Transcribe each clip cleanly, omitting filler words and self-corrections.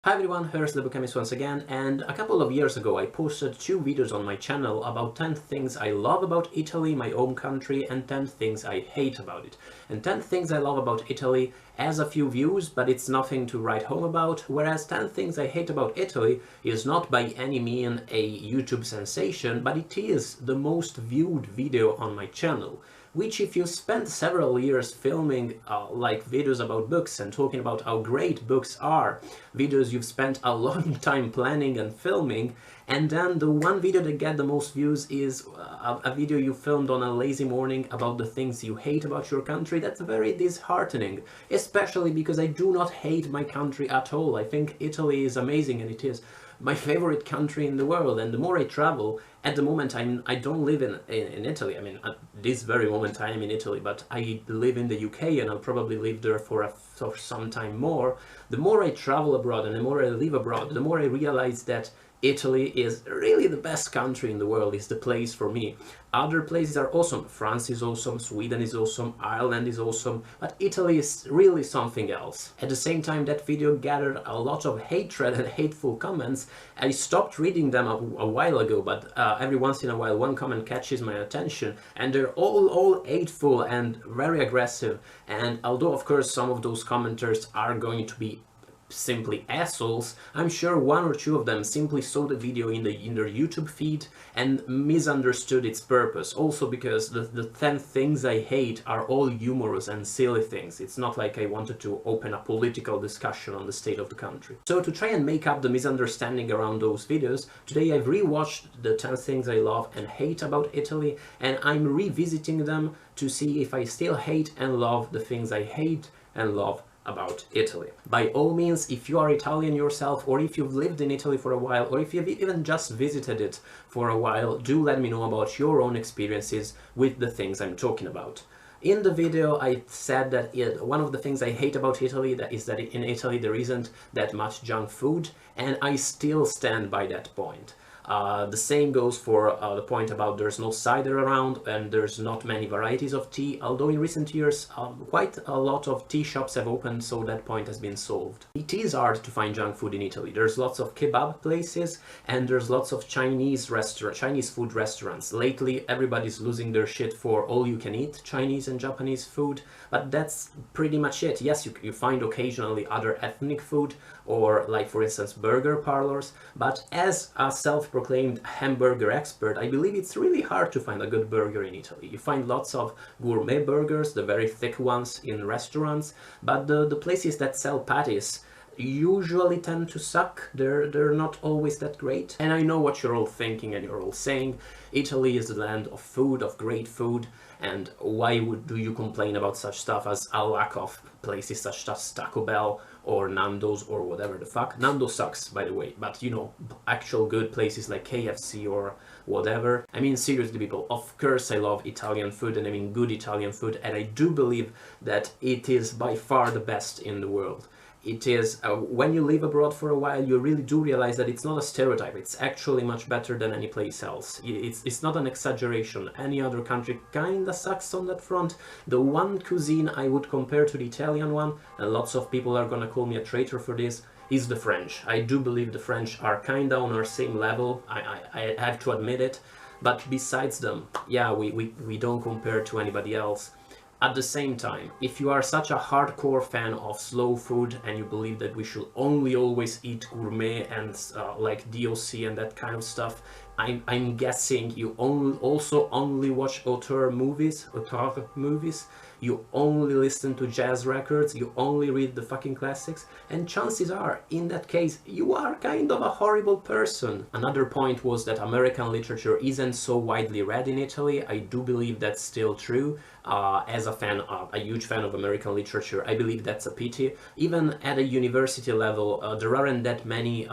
Hi everyone, here's the Chemist once again, and a couple of years ago I posted 2 videos on my channel about 10 things I love about Italy, my home country, and 10 things I hate about it. And 10 things I love about Italy has a few views, but it's nothing to write home about, whereas 10 things I hate about Italy is not by any means a YouTube sensation, but it is the most viewed video on my channel. Which, if you spend several years filming like videos about books and talking about how great books are, videos you've spent a long time planning and filming, and then the one video that gets the most views is a video you filmed on a lazy morning about the things you hate about your country, that's very disheartening. Especially because I do not hate my country at all. I think Italy is amazing, and it is my favorite country in the world, and the more I travel, at the moment I don't live in Italy. I mean, at this very moment I am in Italy, but I live in the UK and I'll probably live there for some time more. The more I travel abroad and the more I live abroad, the more I realize that Italy is really the best country in the world, is the place for me. Other places are awesome. France is awesome, Sweden is awesome, Ireland is awesome, but Italy is really something else. At the same time that video gathered a lot of hatred and hateful comments. I stopped reading them a while ago, but every once in a while one comment catches my attention, and they're all hateful and very aggressive. And although of course some of those commenters are going to be simply assholes, I'm sure one or two of them simply saw the video in their YouTube feed and misunderstood its purpose. Also because the 10 things I hate are all humorous and silly things. It's not like I wanted to open a political discussion on the state of the country. So to try and make up the misunderstanding around those videos, today I've rewatched the 10 things I love and hate about Italy, and I'm revisiting them to see if I still hate and love the things I hate and love about Italy. By all means, if you are Italian yourself, or if you've lived in Italy for a while, or if you've even just visited it for a while, do let me know about your own experiences with the things I'm talking about. In the video I said that one of the things I hate about Italy is that in Italy there isn't that much junk food, and I still stand by that point. The same goes for the point about there's no cider around and there's not many varieties of tea, although in recent years quite a lot of tea shops have opened, so that point has been solved. It is hard to find junk food in Italy. There's lots of kebab places and there's lots of Chinese food restaurants. Lately everybody's losing their shit for all-you-can-eat Chinese and Japanese food, but that's pretty much it. Yes, you find occasionally other ethnic food, or like for instance burger parlors, but as a self-proclaimed hamburger expert, I believe it's really hard to find a good burger in Italy. You find lots of gourmet burgers, the very thick ones, in restaurants, but the places that sell patties usually tend to suck. They're not always that great. And I know what you're all thinking, and you're all saying Italy is the land of food, of great food, and why do you complain about such stuff as a lack of places such as Taco Bell or Nando's or whatever the fuck. Nando's sucks, by the way, but you know, actual good places like KFC or whatever. I mean, seriously people, of course I love Italian food, and I mean good Italian food, and I do believe that it is by far the best in the world. It is, when you live abroad for a while, you really do realize that it's not a stereotype, it's actually much better than any place else. It's not an exaggeration. Any other country kinda sucks on that front. The one cuisine I would compare to the Italian one, and lots of people are gonna call me a traitor for this, is the French. I do believe the French are kinda on our same level, I have to admit it, but besides them, yeah, we don't compare to anybody else. At the same time, if you are such a hardcore fan of slow food and you believe that we should only always eat gourmet and like DOC and that kind of stuff, I'm guessing you also only watch auteur movies, you only listen to jazz records, you only read the fucking classics, and chances are, in that case, you are kind of a horrible person. Another point was that American literature isn't so widely read in Italy. I do believe that's still true. As a huge fan of American literature, I believe that's a pity. Even at a university level, there aren't that many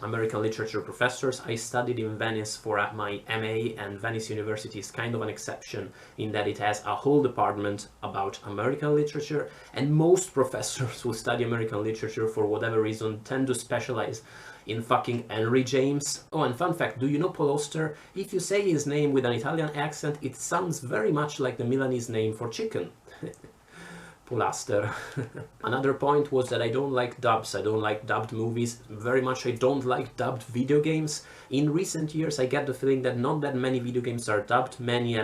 American literature professors. I studied in Venice for my MA, and Venice University is kind of an exception in that it has a whole department about American literature, and most professors who study American literature for whatever reason tend to specialize in fucking Henry James. Oh, and fun fact, do you know Paul Auster? If you say his name with an Italian accent, it sounds very much like the Milanese name for chicken. Plaster. Another point was that I don't like dubs. I don't like dubbed movies very much. I don't like dubbed video games. In recent years, I get the feeling that not that many video games are dubbed. Many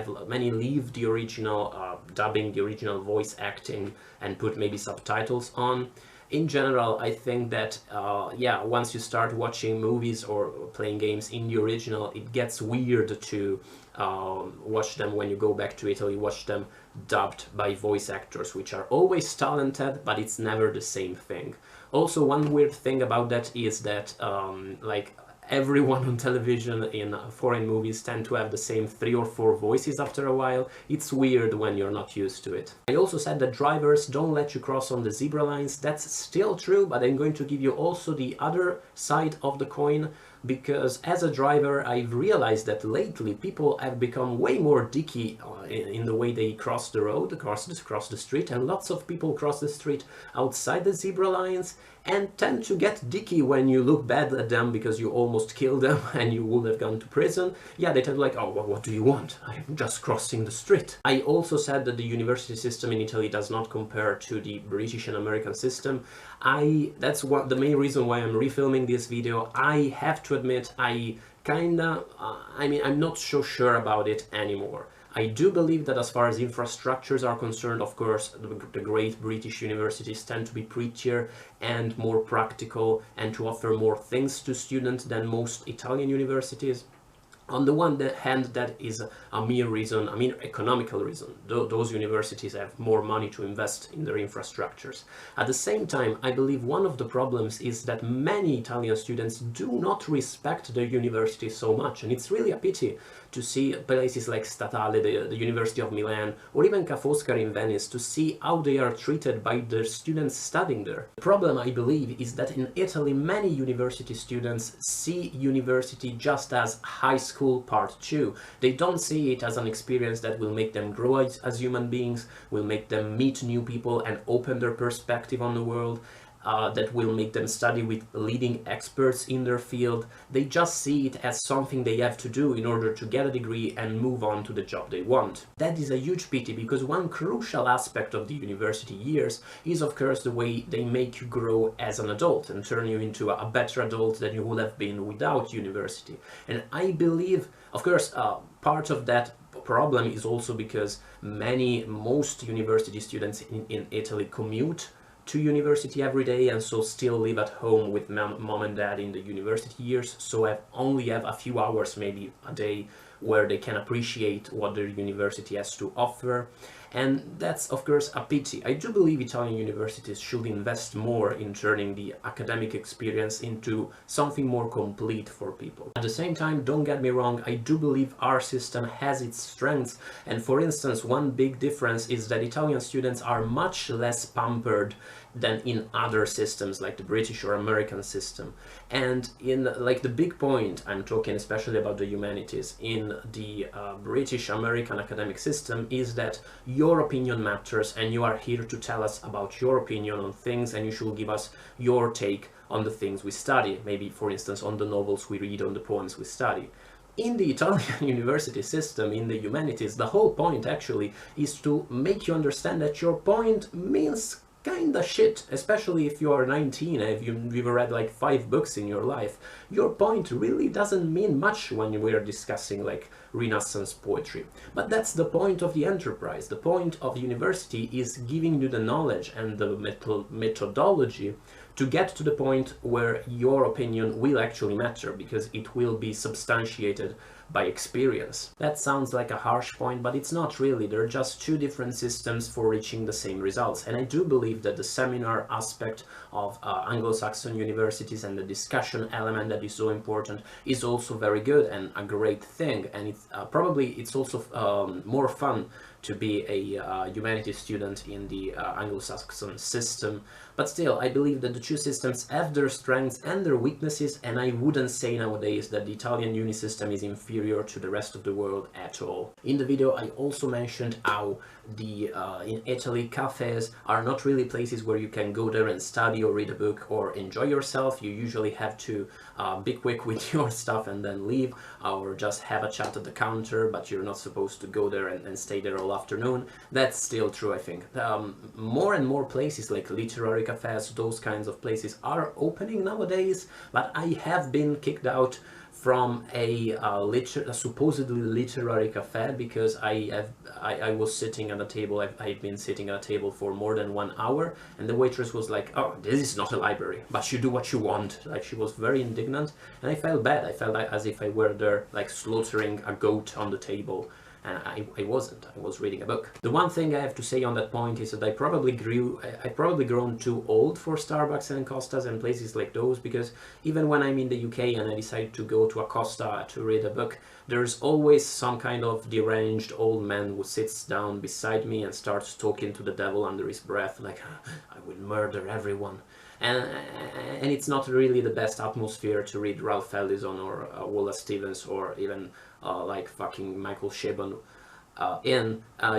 leave the original dubbing, the original voice acting, and put maybe subtitles on. In general, I think that, yeah, once you start watching movies or playing games in the original, it gets weird to watch them when you go back to Italy, watch them dubbed by voice actors, which are always talented, but it's never the same thing. Also, one weird thing about that is that, like, everyone on television in foreign movies tend to have the same 3 or 4 voices after a while. It's weird when you're not used to it. I also said that drivers don't let you cross on the zebra lines. That's still true, but I'm going to give you also the other side of the coin, because as a driver I've realized that lately people have become way more dicky in the way they cross the road, cross the street, and lots of people cross the street outside the zebra lines and tend to get dicky when you look bad at them because you almost killed them and you would have gone to prison. Yeah, they tend to like, oh, well, what do you want? I'm just crossing the street. I also said that the university system in Italy does not compare to the British and American system. That's the main reason why I'm refilming this video. I have to admit, I mean, I'm not so sure about it anymore. I do believe that as far as infrastructures are concerned, of course, the great British universities tend to be prettier and more practical and to offer more things to students than most Italian universities. On the one hand, that is a mere reason, a mere economical reason. Those universities have more money to invest in their infrastructures. At the same time, I believe one of the problems is that many Italian students do not respect their university so much, and it's really a pity to see places like Statale, the University of Milan, or even Ca' Foscari in Venice, to see how they are treated by their students studying there. The problem, I believe, is that in Italy many university students see university just as high school part 2. They don't see it as an experience that will make them grow as human beings, will make them meet new people and open their perspective on the world. That will make them study with leading experts in their field. They just see it as something they have to do in order to get a degree and move on to the job they want. That is a huge pity, because one crucial aspect of the university years is, of course, the way they make you grow as an adult and turn you into a better adult than you would have been without university. And I believe, of course, part of that problem is also because most university students in Italy commute to university every day, and so still live at home with mom and dad in the university years, so only have a few hours, maybe a day, where they can appreciate what their university has to offer. And that's, of course, a pity. I do believe Italian universities should invest more in turning the academic experience into something more complete for people. At the same time, don't get me wrong, I do believe our system has its strengths, and for instance, one big difference is that Italian students are much less pampered than in other systems like the British or American system. And in like the big point, I'm talking especially about the humanities, in the British American academic system is that your opinion matters and you are here to tell us about your opinion on things, and you should give us your take on the things we study, maybe for instance on the novels we read, on the poems we study. In the Italian university system, in the humanities, the whole point actually is to make you understand that your point means kinda shit, especially if you are 19 and you've read like 5 books in your life. Your point really doesn't mean much when we're discussing like Renaissance poetry. But that's the point of the enterprise. The point of the university is giving you the knowledge and the methodology to get to the point where your opinion will actually matter, because it will be substantiated by experience. That sounds like a harsh point, but it's not really. They're just 2 different systems for reaching the same results. And I do believe that the seminar aspect of Anglo-Saxon universities and the discussion element that is so important is also very good and a great thing. And it's it's also more fun to be a humanities student in the Anglo-Saxon system. But still, I believe that the 2 systems have their strengths and their weaknesses, and I wouldn't say nowadays that the Italian uni system is inferior inferior to the rest of the world at all. In the video I also mentioned how in Italy cafes are not really places where you can go there and study or read a book or enjoy yourself. You usually have to be quick with your stuff and then leave, or just have a chat at the counter, but you're not supposed to go there and stay there all afternoon. That's still true, I think. More and more places like literary cafes, those kinds of places are opening nowadays, but I have been kicked out from a supposedly literary cafe because I was sitting at a table. I've been sitting at a table for more than 1 hour, and the waitress was like, "Oh, this is not a library, but you do what you want." Like, she was very indignant, and I felt bad. I felt like as if I were there, like, slaughtering a goat on the table. And I wasn't. I was reading a book. The one thing I have to say on that point is that I probably grown too old for Starbucks and Costas and places like those, because even when I'm in the UK and I decide to go to a Costa to read a book, there's always some kind of deranged old man who sits down beside me and starts talking to the devil under his breath, like, "I will murder everyone." And it's not really the best atmosphere to read Ralph Ellison or Wallace Stevens or even like fucking Michael Chabon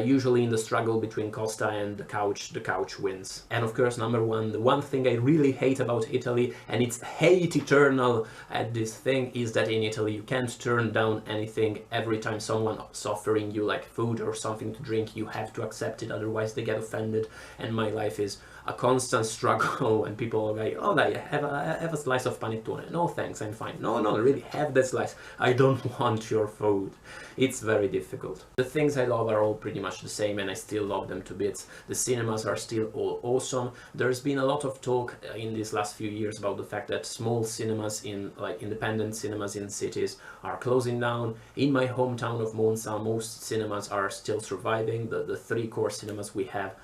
usually in the struggle between Costa and the couch wins. And of course, number one, the one thing I really hate about Italy, and it's hate eternal at this thing, is that in Italy you can't turn down anything. Every time someone's offering you like food or something to drink, you have to accept it, otherwise they get offended. And my life is a constant struggle when people are like, "Oh, I have a slice of panettone." "No thanks, I'm fine." "No, really, have that slice. I don't want your food." It's very difficult. The things I love are all pretty much the same, and I still love them to bits. The cinemas are still all awesome. There's been a lot of talk in these last few years about the fact that small cinemas, like independent cinemas in cities, are closing down. In my hometown of Monza, most cinemas are still surviving. The three core cinemas we have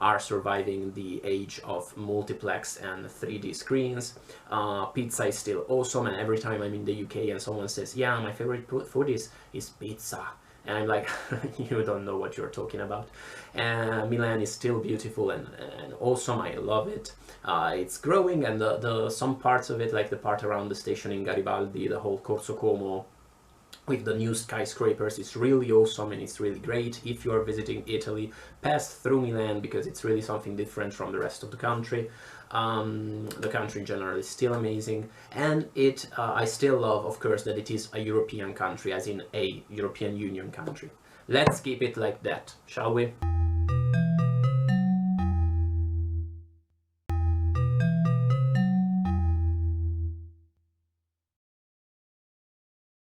are surviving the age of multiplex and 3D screens. Pizza is still awesome, and every time I'm in the UK and someone says, "Yeah, my favorite food is pizza," and I'm like, "You don't know what you're talking about." Milan is still beautiful and awesome. I love it. It's growing, and some parts of it, like the part around the station in Garibaldi, the whole Corso Como with the new skyscrapers, is really awesome and it's really great. If you are visiting Italy, pass through Milan, because it's really something different from the rest of the country. The country in general is still amazing, and I still love, of course, that it is a European country, as in a European Union country. Let's keep it like that, shall we?